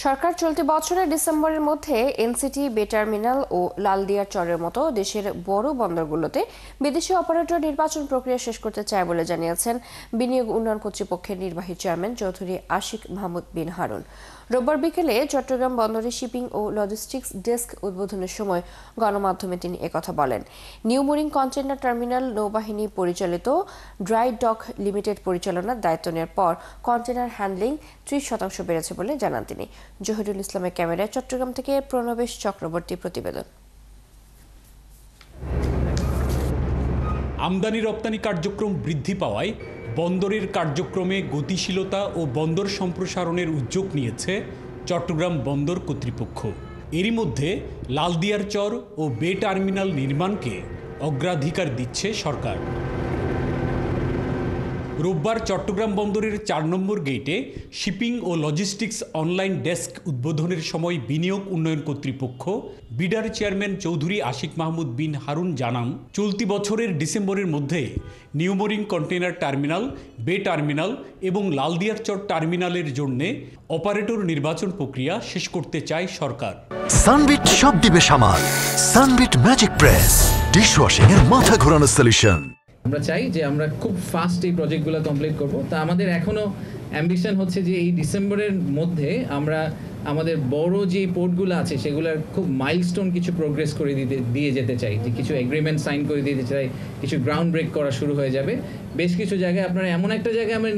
সরকার চলতি বছরের ডিসেম্বরের মধ্যে এনসিটি, বে টার্মিনাল ও লালদিয়ার চরের মতো দেশের বড় বন্দরগুলোতে বিদেশি অপারেটর নির্বাচন প্রক্রিয়া শেষ করতে চায় বলে জানিয়েছেন বিনিয়োগ উন্নয়ন কর্তৃপক্ষের নির্বাহী চেয়ারম্যান চৌধুরী আশিক মাহমুদ বিন হারুন। রোববার বিকেলে চট্টগ্রাম বন্দরে শিপিং ও লজিস্টিক্স ডেস্ক উদ্বোধনের সময় গণমাধ্যমে তিনি একথা বলেন। নিউ মুরিং কন্টেইনার টার্মিনাল নৌবাহিনী পরিচালিত ড্রাই ডক লিমিটেড পরিচালনার দায়িত্ব নেওয়ার পর কন্টেইনার হ্যান্ডলিং 30% বেড়েছে বলে জানান তিনি। জহিরুল ইসলামের ক্যামেরায় চট্টগ্রাম থেকে প্রণবেশ চক্রবর্তী প্রতিবেদন। আমদানি রপ্তানি কার্যক্রম বৃদ্ধি পাওয়ায় বন্দরের কার্যক্রমে গতিশীলতা ও বন্দর সম্প্রসারণের উদ্যোগ নিয়েছে চট্টগ্রাম বন্দর কর্তৃপক্ষ। এরই মধ্যে লালদিয়ার চর ও বে টার্মিনাল নির্মাণকে অগ্রাধিকার দিচ্ছে সরকার। রোববার চট্টগ্রাম বন্দরের 4 নম্বর গেটে শিপিং ও লজিস্টিক্স অনলাইন ডেস্ক উদ্বোধনের সময় বিনিয়োগ উন্নয়ন কর্তৃপক্ষ বিডার চেয়ারম্যান চৌধুরী আশিক মাহমুদ বিন হারুন জানান, চলতি বছরের ডিসেম্বরের মধ্যে নিউ মুরিং কন্টেইনার টার্মিনাল, বে টার্মিনাল এবং লালদিয়ার চর টার্মিনালের জন্য অপারেটর নির্বাচন প্রক্রিয়া শেষ করতে চায় সরকার। সানবিট সব দিবে সামাল। সানবিট ম্যাজিক প্রেস ডিশওয়াশিং এর মাথা ঘোরানো সলিউশন। আমরা চাই যে আমরা খুব ফাস্ট এই প্রজেক্টগুলো কমপ্লিট করব। তা আমাদের এখনও অ্যাম্বিশন হচ্ছে যে এই ডিসেম্বরের মধ্যে আমরা আমাদের বড় যে পোর্টগুলো আছে সেগুলোর খুব মাইলস্টোন কিছু প্রোগ্রেস করে দিয়ে যেতে চাই, যে কিছু এগ্রিমেন্ট সাইন করে দিতে চাই, কিছু গ্রাউন্ড ব্রেক করা শুরু হয়ে যাবে। বেশ কিছু জায়গায় আপনারা এমন একটা জায়গায় আমরা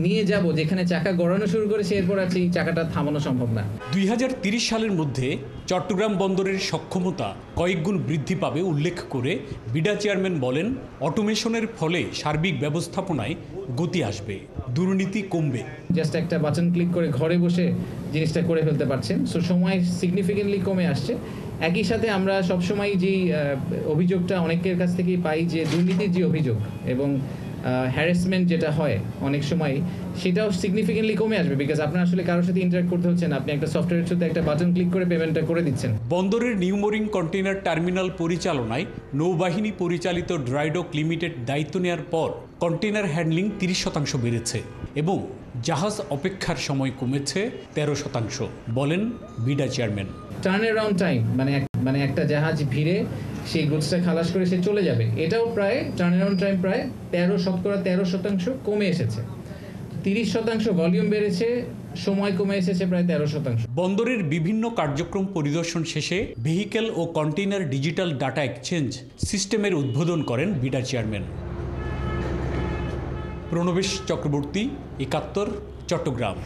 নিয়ে যাব যেখানে চাকা গড়ানো শুরু করেছে, এরপর আছে এই চাকাটা থামানো সম্ভব না। 2030 সালের মধ্যে চট্টগ্রাম বন্দরের সক্ষমতা কয়েকগুণ বৃদ্ধি পাবে উল্লেখ করে বিডা চেয়ারম্যান বলেন, অটোমেশনের ফলে সার্বিক ব্যবস্থাপনায় গতি আসবে, দুর্নীতি কমবে। জাস্ট একটা বাটন ক্লিক করে ঘরে বসে জিনিসটা করে ফেলতে পারছেন, সো সময় সিগনিফিকেন্টলি কমে আসছে। একই সাথে আমরা সবসময় যেই অভিযোগটা অনেকের কাছ থেকেই পাই, যে দুর্নীতির যে অভিযোগ এবং হ্যারাসমেন্ট যেটা হয় অনেক সময়, সেটাও সিগনিফিকেন্টলি কমে আসবে, বিকজ আপনার আসলে কারোর সাথে ইন্টারাক্ট করতে হচ্ছে না, আপনি একটা সফটওয়্যারের সাথে একটা বাটন ক্লিক করে পেমেন্টটা করে দিচ্ছেন। বন্দরের নিউ মুরিং কন্টেইনার টার্মিনাল পরিচালনায় নৌবাহিনী পরিচালিত ড্রাইডক লিমিটেড দায়িত্ব নেওয়ার পর কন্টেইনার হ্যান্ডলিং 30% বেড়েছে এবং জাহাজ অপেক্ষার সময় কমেছে 13%, বলেন BIDA chairman. Turn around time মানে একটা জাহাজ ভিড়ে সেই গুডসটা খালাস করে সে চলে যাবে, এটাও প্রায় টার্ন অ্যারাউন্ড টাইম প্রায় 13% কমে এসেছে। 30% ভলিউম বেড়েছে, সময় কমে এসেছে প্রায় 13%। বন্দরের বিভিন্ন কার্যক্রম পরিদর্শন শেষে ভেহিকেল ও কন্টেইনার ডিজিটাল ডাটা এক্সচেঞ্জ সিস্টেমের উদ্বোধন করেন বিডা চেয়ারম্যান। প্রণবেশ চক্রবর্তী, 71, চট্টগ্রাম।